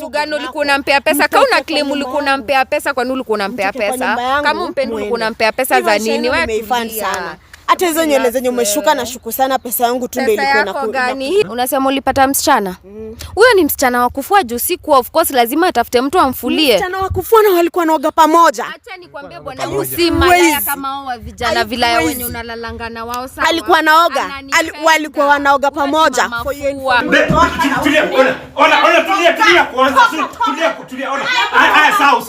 kitu gani ulikuwa unampea pesa? Kama una claim ulikuwa unampea pesa, kwa nini ulikuwa unampea pesa? Kama umpendi ulikuwa unampea pesa za nini? Wewe umeifan sana. Hata hizo nywele zenye umeshuka na shuku sana, pesa yangu tu ndio ilikuwa inakuwa. Unasema ulipata msichana? Huyo ni msichana wa kufua juu siku of course lazima atafute mtu amfulie. Msichana wa kufua na walikuwa naoga pamoja. Acha nikwambie bwana, usimaya kama hao vijana vilaya wenye unalalanga na wao sawa. Alikuwa naoga. Walikuwa wanaoga pamoja. Tulia, ona tulia kwanza. Tulia ona. Haya sawa.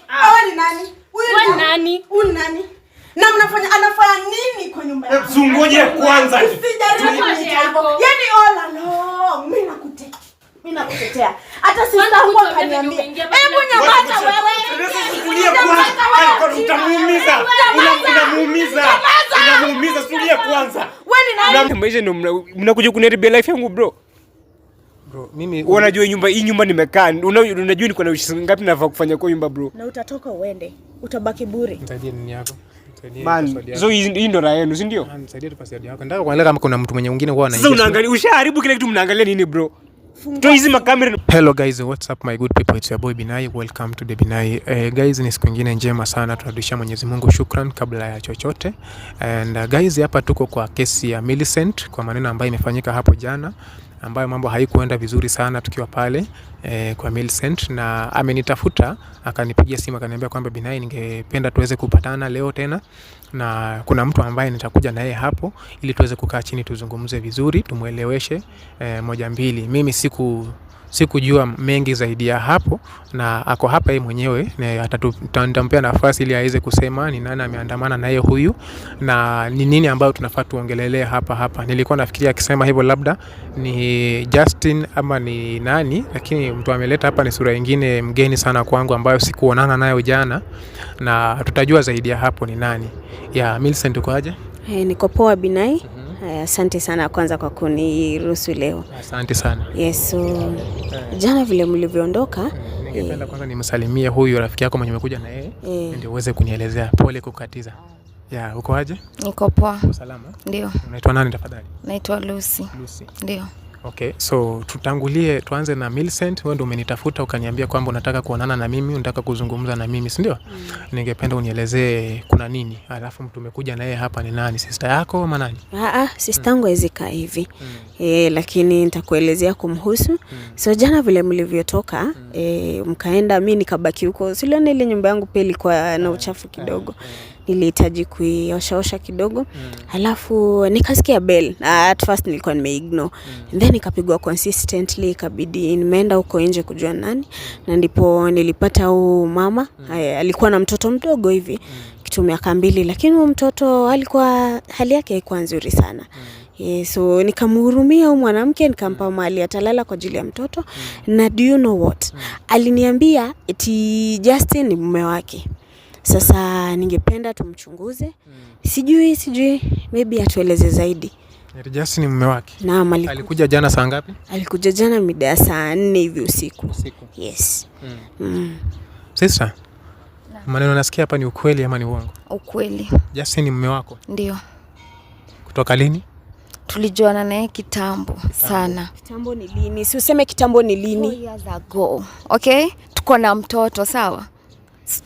Hawa ni nani? Huyu nani? Huyu nani? Na anafanya nini kwa nyumba yako? Ngoje kwanza. Yaani all along mimi nakutetea. Hata sister yangu akaniambia, "Hebu nyamaza wewe." Tulia kwanza. Unamuumiza. Tulia kwanza. Wewe ni nani? Maisha ndio mnakuja kuniharibia life yangu bro. Bro, mimi unajua hii nyumba nimekaa. Unajua niko na ushi ngapi nafaa kufanya kwa nyumba bro? Na utatoka uende. Utabaki bure. Nisaidie nini yako? So hii ndo raha yenu, si ndio? Nisaidie tu password yako. Nataka kuangalia kama kuna mtu mwenye mwingine huwa anaingia. Sasa unaangalia, ushaharibu kile kitu, mnaangalia nini bro? Toa hizi makamera. Hello guys, what's up my good people? It's your boy Binai. Welcome to the Binai. Guys, ni siku nyingine njema sana, tunarudishia Mwenyezi Mungu shukran kabla ya chochote. And guys, hapa tuko kwa kesi ya Millicent kwa maneno ambayo imefanyika hapo jana, ambayo mambo haikuenda vizuri sana tukiwa pale kwa Millicent, na amenitafuta akanipigia simu akaniambia kwamba Binai, ningependa tuweze kupatana leo tena, na kuna mtu ambaye nitakuja na yeye hapo ili tuweze kukaa chini tuzungumze vizuri, tumueleweshe moja mbili. Mimi sikujua mengi zaidi ya hapo, na ako hapa yeye mwenyewe na atatampea nafasi ili aweze kusema ni nani ameandamana na yeye huyu na ni nini ambayo tunafaa tuongelelee hapa. Nilikuwa nafikiria akisema hivyo labda ni Justin ama ni nani, lakini mtu ameleta hapa ni sura nyingine mgeni sana kwangu ambayo sikuonana nayo jana, na tutajua zaidi ya hapo ni nani. Millicent, uko aje? Niko poa Binai. Asante sana kwanza kwa kuniruhusu leo. Asante sana. Yes, so jana vile mlivyoondoka, ningependa kwanza nimsalimie huyu rafiki yako mwenye umekuja na yeye ndio uweze kunielezea. Pole kukatiza. Uko aje? Niko poa. Salama? Ndio. Unaitwa nani tafadhali? Naitwa Lucy. Ndio. Okay, so tuanze na Millicent. Wewe ndio umenitafuta ukaniambia kwamba unataka kuonana na mimi, unataka kuzungumza na mimi, si ndio? Ningependa unielezee kuna nini. Alafu mtu umekuja na yeye hapa ni nani? Sister yako ama nani? Sister yangu ezika hivi. Lakini nitakuelezea kumhusu. So jana vile mlivyotoka, mkaenda, mimi nikabaki huko. Siliona ile nyumba yangu pia ilikuwa na uchafu kidogo. Nilihitaji kuiosha kidogo. Alafu nikasikia bell. At first nilikuwa nimeignore. Then nikapigwa consistently, ikabidi nimeenda huko nje kujua nani. Na ndipo nilipata huyu mama, alikuwa na mtoto mdogo hivi, kitu miaka 2, lakini huyo mtoto alikuwa hali yake haikuwa nzuri sana. So nikamhurumia huyu mwanamke, nikampa mahali atalala kwa ajili ya mtoto. Na do you know what? Aliniambia eti Justin ni mume wake. Sasa ningependa tumchunguze. Sijui maybe atueleze zaidi. Justin ni mume wake? Naam, alikuja jana saa ngapi? Alikuja jana mida ya saa 4 hivi usiku. Yes. Sister, maneno nasikia hapa ni ukweli ama ni uongo? Ukweli. Justin ni mume wako? Ndio. Kutoka lini? Tulijuana naye kitambo sana. Kitambo ni lini? Si useme kitambo ni lini? 4 years ago. Okay? Tuko na mtoto, sawa?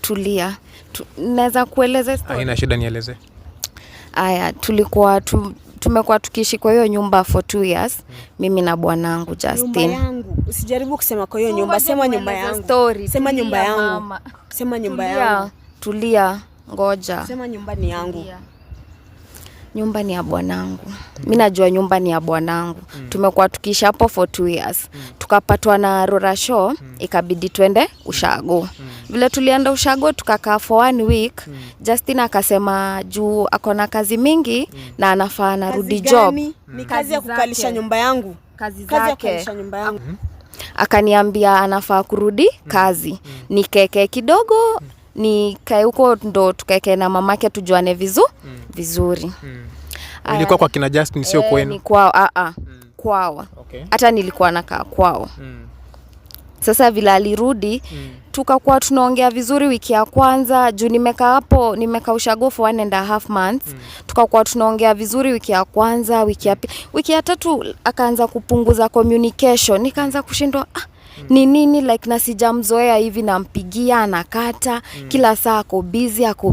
Tulia. Naweza kueleza story? Haina shida, nieleze. Tumekuwa tukiishi kwa hiyo nyumba for 2 years. Mimi na bwanangu Justin. Nyumba yangu. Usijaribu kusema kwa hiyo nyumba, sema nyumba yangu. Sema nyumba yangu. Sema nyumba yangu. Tulia, ngoja. Sema nyumba ni yangu. Nyumba ni ya bwanangu. Mimi najua nyumba ni ya bwanangu. Tumekuwa tukiishi hapo for 2 years. Tukapatwa na Rora Show, ikabidi twende ushago. Vile tulienda ushago tukakaa for 1 week. Justin akasema juu akona kazi mingi na anafaa narudi job. Ni kazi ya kukalisha nyumba yangu. Kazi ya zake. kukalisha nyumba yangu. Akaniambia anafaa kurudi kazi. Nikeke kidogo, nikae huko ndo tukeke na mamake tujuane vizuri. Ilikuwa kwa kina Justin, sio kwenu? Ni kwao. Kwao. Okay. Hata nilikuwa nakaa kwao. Sasa vile alirudi tukakuwa tunaongea vizuri wiki ya kwanza juu nimekaa ushago for 1.5 months. Tukakuwa tunaongea vizuri wiki ya kwanza, wiki ya tatu akaanza kupunguza communication. Nikaanza kushindwa ni nini like na sijamzoea hivi, nampigia anakata kila saa, ako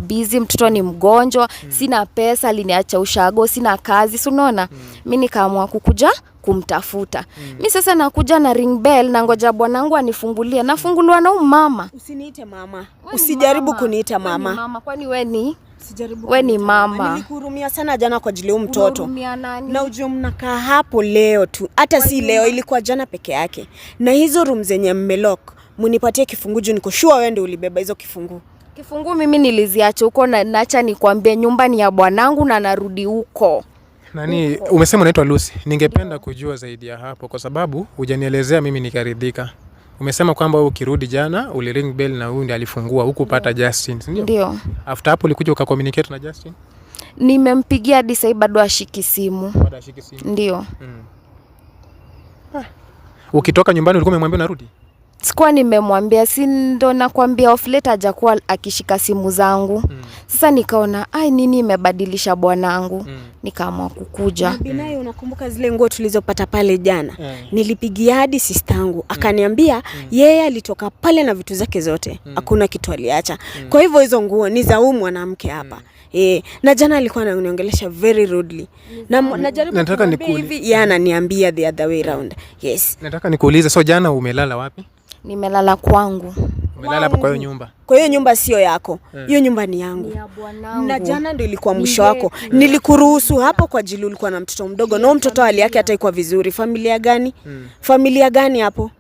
busy, mtoto ni mgonjwa, sina pesa, aliniacha ushago, sina kazi, si unaona. Mimi nikaamua kukuja kumtafuta. Mimi sasa nakuja na ring bell na ngoja bwanangu anifungulie. Nafunguliwa na mama. Usiniite mama. Usijaribu kuniita mama. Mama, kwani wewe ni? Sijaribu. Wewe ni mama. Nilikuhurumia sana jana kwa ajili ya mtoto. Unahurumia nani? Na ujue mnakaa hapo leo tu. Hata si leo, ilikuwa jana peke yake. Na hizo room zenye mmelock, munipatie kifungu juu niko sure wewe ndio ulibeba hizo kifungu. Kifungu mimi niliziacha huko na naacha nikwambie nyumba ni ya bwanangu na narudi huko. Nani umesema unaitwa Lucy? Ningependa kujua zaidi ya hapo kwa sababu hujanielezea mimi nikaridhika. Umesema kwamba wewe ukirudi jana uliring bell na huyu ndiye alifungua huku pata Justin, ndio? Ndio. After hapo ulikuja ukakommunicate na Justin? Nimempigia hadi sasa bado ashiki simu. Bado ashiki simu. Ndio. Ukitoka nyumbani ulikuwa umemwambia unarudi? Sikuwa nimemwambia, si ndo nakwambia off late hajakuwa akishika simu zangu. Sasa nikaona nini imebadilisha bwanangu. Nikaamua kukuja. Binaye, unakumbuka zile nguo tulizopata pale jana? Nilipigia hadi sistangu akaniambia yeye alitoka pale na vitu zake zote. Hakuna kitu aliacha. Kwa hivyo hizo nguo ni za huyu mwanamke hapa. Na jana alikuwa ananiongelesha very rudely. Na najaribu nataka nikuulize hivi, ananiambia the other way round. Yes. Nataka nikuulize, so jana umelala wapi? Nimelala kwangu. Umelala hapo kwa hiyo nyumba? Kwa hiyo nyumba sio yako. Hiyo nyumba ni yangu. Ni ya bwanangu. Na jana ndio ilikuwa mwisho wako. Nilikuruhusu hapo kwa ajili ulikuwa na mtoto mdogo. Na mtoto hali yake hata ikuwa vizuri. Familia gani? Familia gani hapo?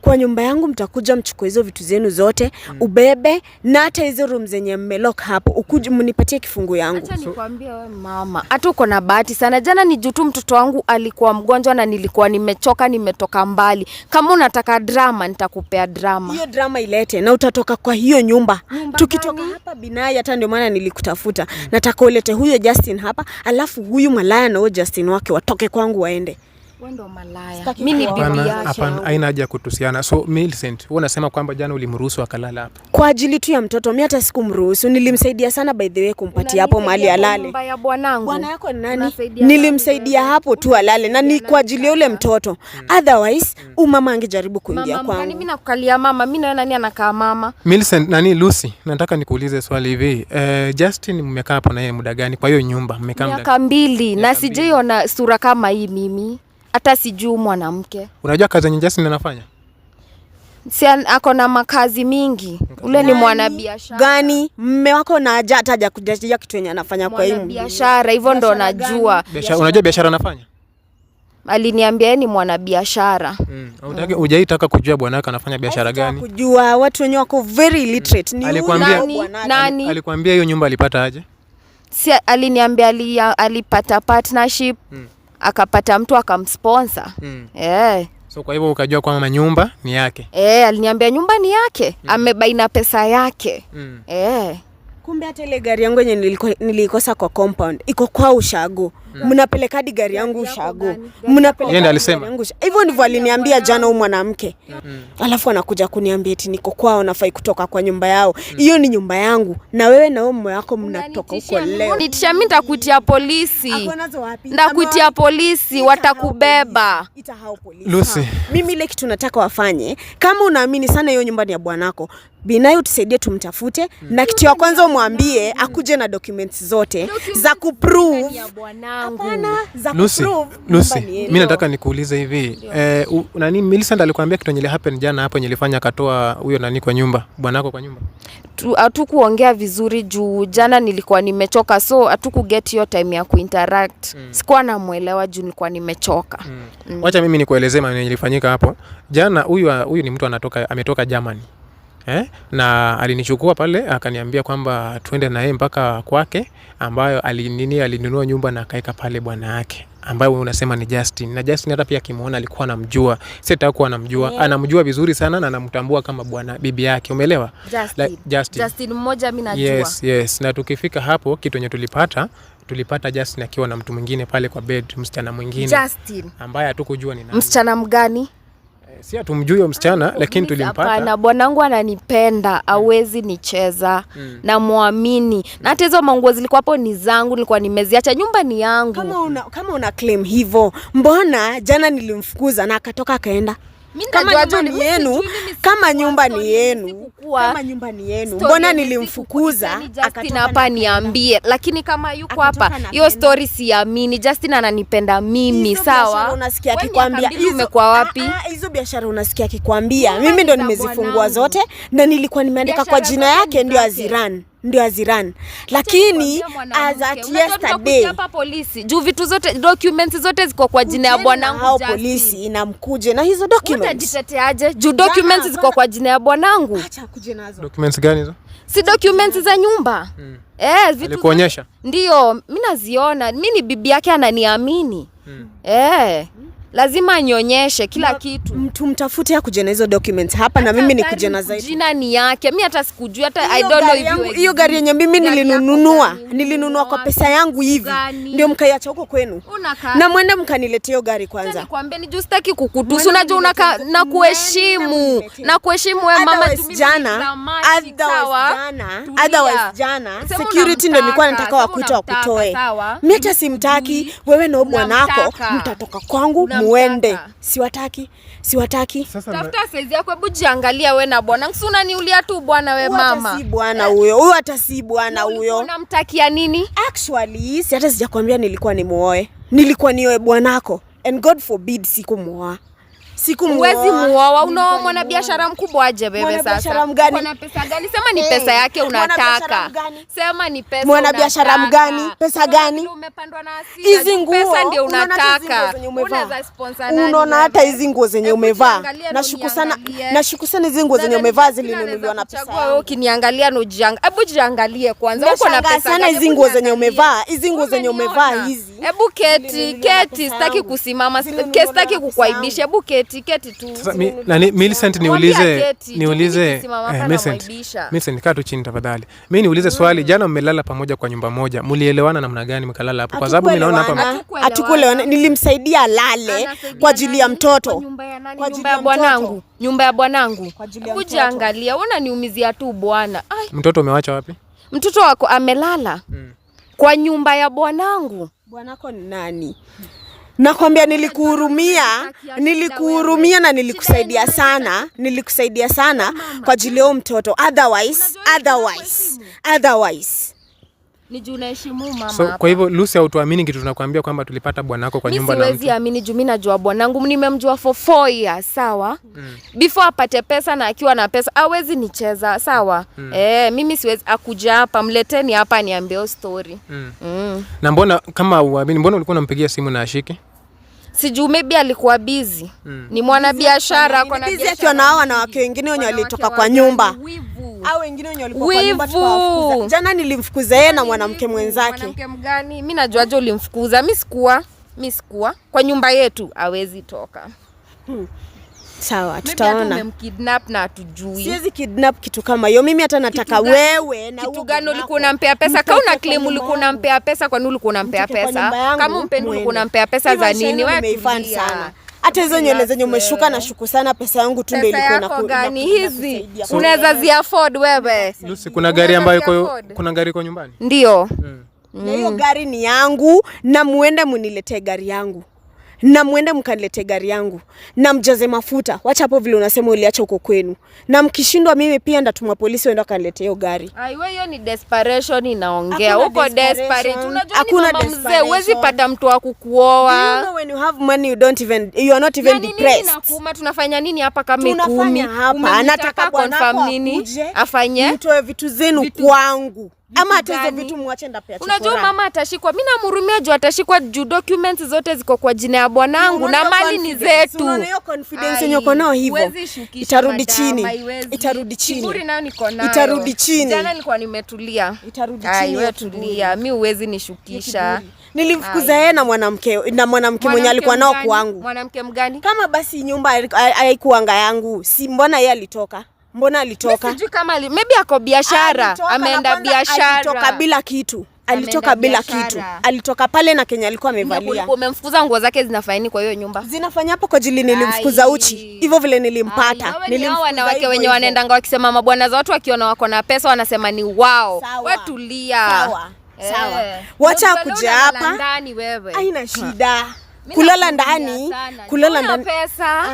Kwa nyumba yangu mtakuja mchukue hizo vitu zenu zote, ubebe na hata hizo room zenye mmelock hapo, ukuje mnipatie kifungu yangu. Acha nikwambie wewe mama, hata uko na bahati sana. Jana ni juu tu mtoto wangu alikuwa mgonjwa na nilikuwa nimechoka, nimetoka mbali. Kama unataka drama nitakupea drama. Hiyo drama ilete na utatoka kwa hiyo nyumba. Tukitoka hapa Binaye, hata ndio maana nilikutafuta. Nataka ulete huyo Justin hapa, alafu huyu malaya na huyo Justin wake watoke kwangu waende. Wewe ndo malaya. Mimi ni bibi yake. Hapana, haina haja kutusiana. So Millicent, wewe unasema kwamba jana ulimruhusu akalala hapa kwa ajili tu ya mtoto? Mimi hata sikumruhusu, nilimsaidia sana by the way kumpatia hapo mahali alale. Nyumba ya bwanangu. Bwana yako ni nani? Nilimsaidia hapo tu alale na ni kwa ajili ya yule mtoto. Otherwise, mama angejaribu kuingia kwangu. Mimi nakukalia mama, mimi na nani anakaa mama? Millicent, Lucy, nataka nikuulize swali hivi. Justin mmekaa hapo na yeye muda gani kwa hiyo nyumba? Mmekaa muda miaka 2 na sijaiona sura kama hii mimi. Hata sijui mwanamke. Unajua kazi yenye Justin anafanya? Si ako na makazi mingi. Ule ni mwanabiashara. Gani? Mume wako na hata hajakujajia kitu yenye anafanya kwa hiyo biashara, hivyo ndo najua. Unajua biashara anafanya? Aliniambia ni mwanabiashara. Hujaitaka kujua bwanaka anafanya biashara gani? Kujua watu wenyewe wako very illiterate. Ni nani? Alikwambia hiyo nyumba alipata aje? Si aliniambia alipata partnership. Akapata mtu akamsponsor. So kwa hivyo ukajua kwamba nyumba ni yake? Aliniambia nyumba ni yake. Amebaina pesa yake. Kumbe hata ile gari yangu yenye nilikosa kwa compound iko kwa ushago. Mnapeleka hadi gari yangu ushago. Mnapeleka. Yeye alisema hivyo ndivyo aliniambia jana huyu mwanamke. Alafu anakuja kuniambia eti niko kwao, nafai kutoka kwa nyumba yao. Hiyo ni nyumba yangu na wewe na mume wako mnatoka huko leo. Nitisha mimi nitakuitia polisi. Akonazo wapi? Ndakuitia polisi, watakubeba. Itahao polisi. Lucy, mimi ile kitu nataka wafanye, kama unaamini sana hiyo nyumba ni ya bwanako, Binaye utusaidie tumtafute na kitu ya kwanza umwambie akuje na documents zote za kuprove. Hapana, za kuprove. Lucy, mimi nataka nikuulize hivi. Millicent alikwambia kitu yenye happen jana hapo nilifanya akatoa huyo nani kwa nyumba, bwanako kwa nyumba? Hatukuongea vizuri juu jana nilikuwa nimechoka, so hatukuget hiyo time ya kuinteract. Sikuwa namuelewa juu nilikuwa nimechoka. Wacha mimi nikuelezee maneno yalifanyika hapo. Jana huyu ni mtu ametoka Germany. Na alinichukua pale akaniambia kwamba twende na yeye mpaka kwake, ambayo alinunua nyumba na akaeka pale bwana yake ambaye unasema ni Justin. Na Justin hata pia kimuona alikuwa anamjua. Sitakuwa anamjua. Anamjua vizuri sana na anamtambua kama bwana bibi yake. Umeelewa? Justin mmoja mimi najua. Yes. Na tukifika hapo kitu yenye tulipata Justin akiwa na mtu mwingine pale kwa bed, msichana mwingine. Justin ambaye hatukujua ni nani. Msichana mgani? Si hatumjui msichana lakini tulimpata. Hapana, bwanangu ananipenda, hawezi nicheza. Na muamini. Na hata hizo manguo zilikuwa hapo ni zangu, nilikuwa nimeziacha, nyumba ni yangu. Kama una claim hivyo, mbona jana nilimfukuza na akatoka akaenda? Kama nyumba ni yenu, kama nyumba ni yenu, mbona nilimfukuza akatoka hapa niambie, lakini kama yuko hapa hiyo story siamini. Justin ananipenda mimi, sawa? Unasikia akikwambia umekuwa wapi? Hizo biashara unasikia akikwambia mimi ndo nimezifungua zote na nilikuwa nimeandika kwa jina yake ndio Aziran. Lakini as at yesterday hapa polisi juu vitu zote documents zote ziko kwa jina ya bwanangu. Hao polisi inamkuje na hizo documents. Utajiteteaje juu documents ziko kwa jina ya bwanangu? Acha kuje nazo. Documents gani hizo? Si documents za nyumba. Vitu alikuonyesha. Ndio, mimi naziona. Mimi ni bibi yake, ananiamini. Lazima anyonyeshe kila kitu. Mtu mtafute ya kujena hizo documents hapa na mimi nikuje na zaidi. Jina ni yake. Mimi hata sikujua, hata I don't know if hiyo gari yenye mimi nilinunua kwa pesa yangu hivi. Ndio mkaiacha huko kwenu. Na mwende mkaniletea hiyo gari kwanza. Nikwambia ni juu sitaki kukutusi. Unajua na kuheshimu. Na kuheshimu wewe mama, otherwise jana security ndio nilikuwa nataka wakutoe. Mimi hata simtaki, wewe na bwanako mtatoka kwangu. Muende. Siwataki. Tafuta size yako, hebu jiangalia wewe na bwana. Si unaniulia tu bwana wewe mama. Hata si bwana huyo. Huyo hata si bwana huyo. Unamtakia nini? Actually, si hata sijakwambia nilikuwa nimuoe. Nilikuwa nioe bwanako. And God forbid sikumuoa. Huwezi muoa, unaoa mwana biashara mkubwa aje bebe sasa. Kuna pesa gani? Sema ni pesa yake unataka. Sema ni pesa. Mwana biashara mgani? Pesa gani? Umepandwa na hasira. Hizi nguo pesa ndio unataka. Unaweza sponsor nani? Unaona hata hizi nguo zenye umevaa. Nashuku sana hizi nguo zenye umevaa zilinunuliwa na pesa. Wewe ukiniangalia na hebu jiangalie kwanza. Uko na pesa sana hizi nguo zenye umevaa. Hizi nguo zenye umevaa hizi. Hebu keti, sitaki kusimama. Sitaki kukuaibisha. Hebu keti tu. Sasa Millicent niulize Millicent kaa tu chini tafadhali. Mimi niulize swali, jana mmelala pamoja kwa nyumba moja. Mlielewana namna gani mkalala hapo? Kwa sababu ninaona hapa hatukuelewana. Nilimsaidia lale kwa ajili ya mtoto. Kwa nyumba ya bwanangu. Nyumba ya bwanangu. Hebu jiangalia, unaniumizia tu bwana. Mtoto umewacha wapi? Mtoto wako amelala. Kwa nyumba ya bwanangu. Bwanako ni nani? Nakwambia nilikuhurumia na nilikusaidia sana kwa ajili ya mtoto. Otherwise ni juu naheshimu mama. So kwa hivyo Lucy, hautuamini kitu tunakuambia kwamba tulipata bwanako kwa nyumba na mtu? Mimi siwezi amini juu mimi najua bwanangu, nimemjua for 4 years, sawa? Before apate pesa na akiwa na pesa hawezi nicheza, sawa? Mimi siwezi akuja hapa, mleteni hapa niambie story. Na mbona kama uamini, mbona ulikuwa unampigia simu na ashiki? Sijui, maybe alikuwa busy. Ni mwana biashara, kwa na busy akiwa na hao wanawake wengine wenye walitoka kwa nyumba. Hao wengine wenye walikuwa kwa nyumba tukawafukuza. Jana nilimfukuza yeye na mwanamke mwenzake. Mwanamke mgani? Mimi najuaje ulimfukuza? Mimi sikuwa. Kwa nyumba yetu hawezi toka. Sawa, tutaona. Umemkidnap na hatujui. Siwezi kidnap kitu kama hiyo. Mimi hata nataka wewe na kitu gani ulikuwa unampea pesa? Kama una claim ulikuwa unampea pesa, kwa nini ulikuwa unampea pesa? Kama umpendi ulikuwa unampea pesa za nini? Wewe umeifan sana. Hata hizo nywele zenye umeshuka na shuku sana, pesa yangu tu ndio ilikuwa inakuwa gani hizi? Unaweza zi afford wewe? Lucy, kuna gari ambayo kuna gari kwa nyumbani? Ndio. Na hiyo gari ni yangu, na muende muniletee gari yangu. Na muende mkanilete gari yangu na mjaze mafuta. Wacha hapo vile unasema uliacha huko kwenu. Na mkishindwa mimi pia ndatuma polisi waende kanilete hiyo gari. Wewe hiyo ni desperation inaongea. Huko desperate. Unajua ni mama mzee, huwezi pata mtu wa kukuoa. You know when you have money you are not even depressed. Nini tunafanya nini hapa kama 10? Tunafanya hapa. Anataka confirm nini? Afanye? Mtoe vitu zenu kwangu. Ama hata hizo vitu muache ndapea chakula. Unajua mama atashikwa. Mimi namhurumia juu atashikwa juu documents zote ziko kwa jina ya bwanangu na mali ni zetu. Unaona hiyo confidence yenye uko nao hivyo. Itarudi chini. Kiburi nayo niko nayo. Itarudi chini. Jana nilikuwa nimetulia. Itarudi chini. Wewe tulia. Mimi huwezi nishukisha. Nilimfukuza yeye na mwanamke mwenye alikuwa nao kwangu. Mwanamke mgani? Kama basi nyumba haikuanga yangu. Si mbona yeye alitoka? Mbona alitoka? Sijui kama maybe ako biashara, ameenda biashara. Alitoka bila kitu. alitoka bila kitu. Alitoka pale na Kenya alikuwa amevalia. Umemfukuza, nguo zake zinafanya kwa hiyo nyumba? Zinafanya hapo kwa ajili nilimfukuza uchi. Hivyo vile nilimpata. Nilimfukuza wanawake wenye wanaendanga wakisema mabwana za watu wakiona wako na pesa wanasema ni wao. Wewe tulia. Sawa. Wacha kuja hapa. Ndani wewe. Haina shida. Kulala ndani. Kulala ndani. Pesa.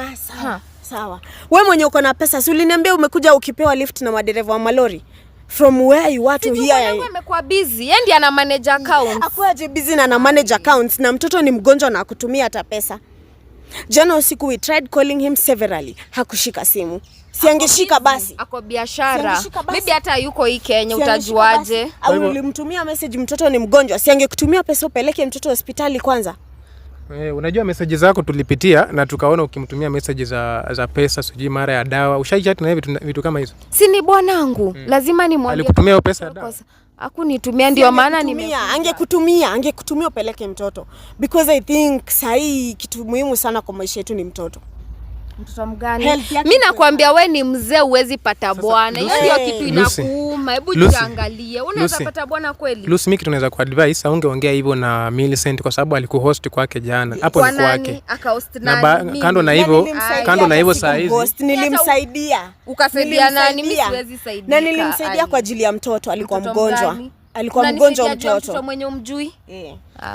Sawa. Wewe mwenye uko na pesa, si uliniambia umekuja ukipewa lift na madereva wa malori? From where you are to here. Wewe amekuwa busy. Yeye ndiye ana manage accounts. Akwaje busy na ana manage accounts na mtoto ni mgonjwa na kutumia hata pesa. Jana usiku we tried calling him severally. Hakushika simu. Siangeshika basi. Ako biashara. Maybe hata yuko hii Kenya, utajuaje? Au ulimtumia message mtoto ni mgonjwa. Siangekutumia pesa upeleke mtoto hospitali kwanza. Unajua message zako tulipitia na tukaona ukimtumia message za pesa, sijui mara ya dawa. Ushaichat na vitu kama hizo? Si ni bwanangu. Lazima nimwambie. Alikutumia hiyo pesa ya dawa? Hakunitumia, ndio maana angekutumia upeleke mtoto. Because I think sahi kitu muhimu sana kwa maisha yetu ni mtoto. Mtoto mgani? Mimi nakwambia we ni mzee, uwezi pata bwana. Hiyo ndio kitu inakuuma. Hebu jiangalie. Unaweza pata bwana kweli? Lucy, mimi kitu naweza kuadvise ungeongea hivyo na Millicent kwa sababu alikuhost kwake jana. Hapo ni kwake. Na kando na hivyo saa hizi nilimsaidia. Ukasaidia nani? Mimi siwezi saidia. Na nilimsaidia kwa ajili ya mtoto, alikuwa mgonjwa. Alikuwa mgonjwa mtoto mwenye umjui.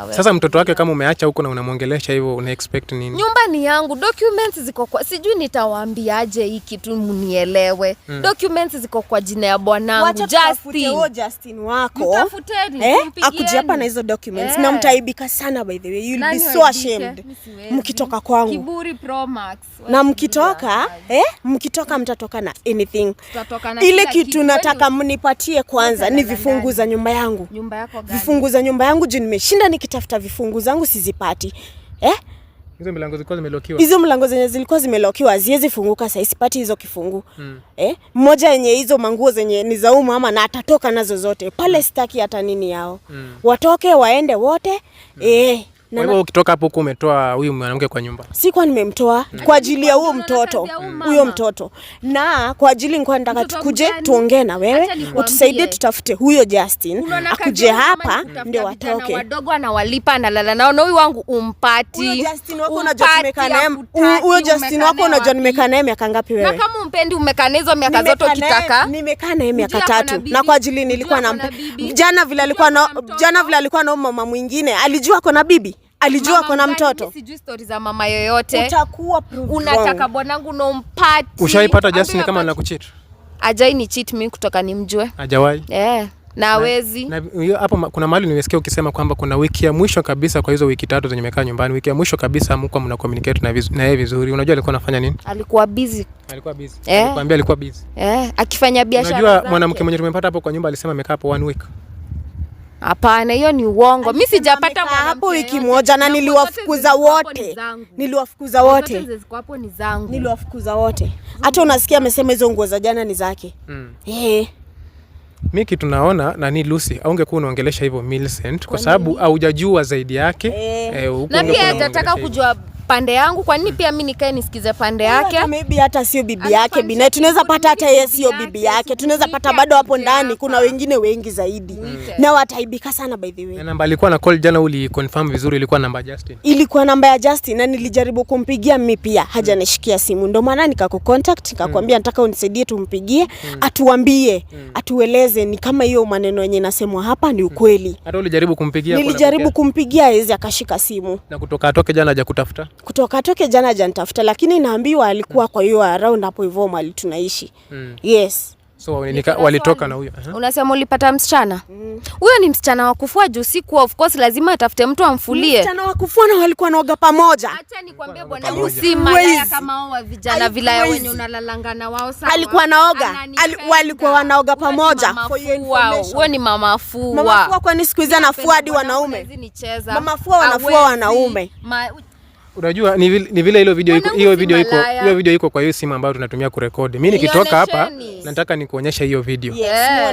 Sasa mtoto wake kama umeacha huko na unamuongelesha hivyo, una expect nini? Nyumba ni yangu, documents ziko kwa, sijui nitawaambiaje hii kitu mnielewe. Documents ziko kwa jina ya bwanangu Justin wako. Akuje hapa na hizo documents na mtaibika sana by the way. You'll be so ashamed mkitoka kwangu. Kiburi Pro Max. Na mkitoka mtatoka na anything. Ile kitu nataka mnipatie kwanza ni vifungu za nyumba yangu. Nyumba yako gani? Vifungu za nyumba yangu juu nimeshinda nikitafuta vifungu zangu sizipati. Hizo milango zilikuwa zimelokiwa. Hizo mlango zenye zilikuwa zimelokiwa haziwezi funguka, sasa sipati hizo kifungu. Mmoja yenye hizo manguo zenye ni za mama na atatoka nazo zote. Pale sitaki hata nini yao. Watoke waende wote. Kwa hivyo ukitoka hapo huko umetoa huyu mwanamke kwa nyumba? Sikuwa nimemtoa kwa ajili ya huyo mtoto. Na kwa ajili nilikuwa nataka tukuje tuongee na wewe, utusaidie tutafute huyo Justin, akuje hapa ndio watoke. Wadogo anawalipa analala nao, na huyu wangu umpati. Huyo Justin wako unajua tumekaa naye. Huyo Justin wako unajua nimekaa naye miaka ngapi wewe? Na kama umpendi umekaa hizo miaka zote ukitaka. Nimekaa naye miaka 3 na kwa ajili nilikuwa nampa. Jana vile alikuwa na mama mwingine, alijua ako na bibi. Alijua kuna mtoto. Mimi sijui story za mama yoyote. Utakuwa proof. Unataka bwanangu na umpati. Ushaipata Justin kama anakucheat? Ajai ni cheat mimi kutoka nimjue. Hajawahi? Na hawezi. Na hapo kuna mahali nimesikia ukisema kwamba kuna wiki ya mwisho kabisa kwa hizo wiki 3 zenye nimekaa nyumbani. Wiki ya mwisho kabisa mko mna communicate na yeye vizuri. Unajua alikuwa anafanya nini? Alikuwa busy. Alikwambia alikuwa busy. Akifanya biashara. Unajua mwanamke mwenye tumempata hapo kwa nyumba alisema amekaa hapo 1 week. Hapana, hiyo ni uongo. Mimi sijapata hapo wiki moja na niliwafukuza wote. Hapo ni zangu. Niliwafukuza wote. Hata unasikia amesema hizo nguo za jana ni zake. Mimi kitu naona nani Lucy, ungekuwa unaongelesha hivyo Millicent kwa sababu haujajua zaidi yake. Na pia nataka kujua pande yangu, kwa nini pia mimi nikae nisikize pande yake? Maybe hata sio bibi yake Bina. Tunaweza pata hata yeye sio bibi yake. Tunaweza pata bado hapo ndani kuna wengine wengi zaidi. Na wataibika sana by the way. Na namba alikuwa na call jana, uli confirm vizuri ilikuwa namba Justin? Ilikuwa namba ya Justin na nilijaribu kumpigia mimi pia hajanishikia simu. Ndio maana nikakucontact nikakwambia nataka unisaidie tumpigie, atuambie, atueleze ni kama hiyo maneno yenye nasemwa hapa ni ukweli. Hata ulijaribu kumpigia? Nilijaribu kumpigia yeye akashika simu. Na kutoka atoke jana hajakutafuta? Kutoka toke jana hajanitafuta, lakini naambiwa alikuwa kwa hiyo around hapo hivyo mali tunaishi. Yes. So walitoka na huyo. Unasema ulipata msichana? Huyo ni msichana wa kufua juu siku of course lazima atafute mtu amfulie. Msichana wa kufua na walikuwa naoga pamoja. Acha nikwambie bwana, usimalaya kama hao wa vijana vilaya wenye unalalanga na wao sawa. Alikuwa naoga. Walikuwa wanaoga pamoja. Huyo ni mama fua. Mama fua kwani siku hizi anafua hadi wanaume? Mama fua wanafua wanaume. Unajua ni vile hiyo video iko kwa hiyo simu ambayo tunatumia kurekodi. Mimi nikitoka hapa nataka nikuonyesha hiyo video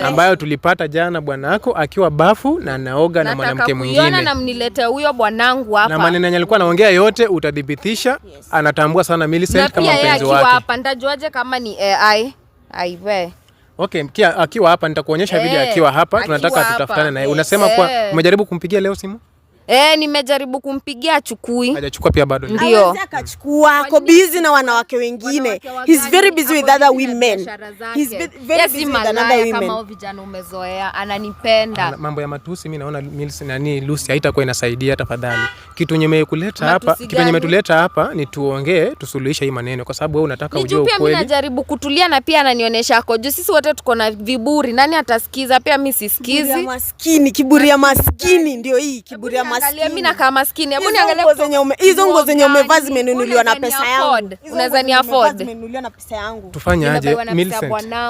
ambayo tulipata jana bwanako akiwa bafu na anaoga na mwanamke mwingine. Nataka kuiona na mnilete huyo bwanangu hapa. Na maneno yenyewe alikuwa anaongea yote utadhibitisha. Anatambua sana Millicent kama mpenzi wake. Na pia hapa ndajuaje kama ni AI? Aiwe. Okay, akiwa hapa nitakuonyesha video akiwa hapa. Tunataka tutafutane naye. Unasema kwa umejaribu kumpigia leo simu? Nimejaribu kumpigia achukui. Hajachukua pia bado. Ndio. Hawezi akachukua, ako busy na wanawake wengine. He's very busy with other women. He's very busy with other women. Kama vijana umezoea, ananipenda. Mambo ya matusi mimi naona Lucy haitakuwa inasaidia tafadhali. Kitu nimekuleta hapa, kitu nimetuleta hapa ni tuongee, tusuluhishe hii maneno kwa sababu wewe unataka ujue ukweli. Mimi najaribu kutulia na pia ananionyesha ako juu sisi wote tuko na viburi. Nani atasikiza? Pia mimi sisikizi. Kiburi ya maskini ndio hii, kiburi ya maskini. Angalia mimi na kama maskini. Hebu niangalie hizo nguo zenye umevaa zimenunuliwa na pesa yangu. Unaweza ni afford. Zimenunuliwa na pesa yangu. Tufanye aje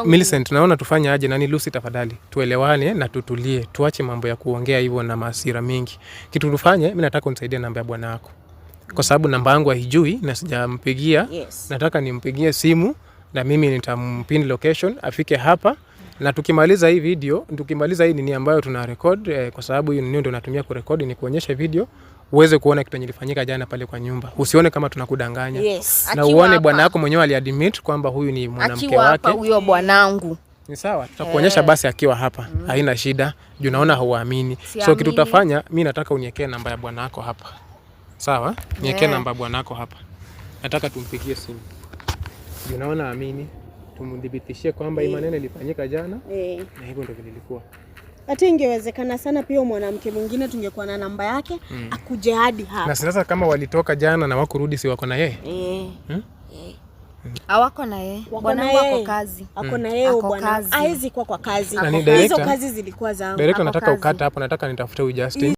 Millicent, naona tufanye aje nani Lucy tafadhali. Tuelewane na tutulie. Tuache mambo ya kuongea hivyo na hasira mingi. Kitu tufanye, mimi nataka unisaidie namba ya bwana wako. Kwa sababu namba yangu haijui na sijampigia. Nataka nimpigie simu na mimi nitampin location afike hapa. Na tukimaliza hii video, tukimaliza hii nini ambayo tuna record kwa sababu hii ndio natumia kurekodi ni kuonyesha video uweze kuona kitu kilifanyika jana pale kwa nyumba. Usione kama tunakudanganya. Na uone bwana wako mwenyewe aliadmit kwamba huyu ni mwanamke wake. Akiwa hapa huyo bwanangu. Ni sawa, tutakuonyesha basi akiwa hapa. Haina shida. Juu naona hauamini. So kitu tutafanya, mimi nataka uniwekee namba ya bwana wako hapa. Sawa? Niwekee namba ya bwana wako hapa. Nataka tumpigie simu. Juu naona amini. Tumdhibitishie kwamba hii maneno ilifanyika jana na hivyo ndio vilikuwa. Hata ingewezekana sana pia mwanamke mwingine tungekuwa na namba yake akuje hadi hapa. Na sasa kama walitoka jana na wakurudi si wako na yeye? Hawako na yeye. Bwanangu ako kazi. Ako na yeye bwana. Haizi kwa kazi. Hizo kazi zilikuwa zangu. Direct nataka ukata hapo, nataka nitafute huyu Justin.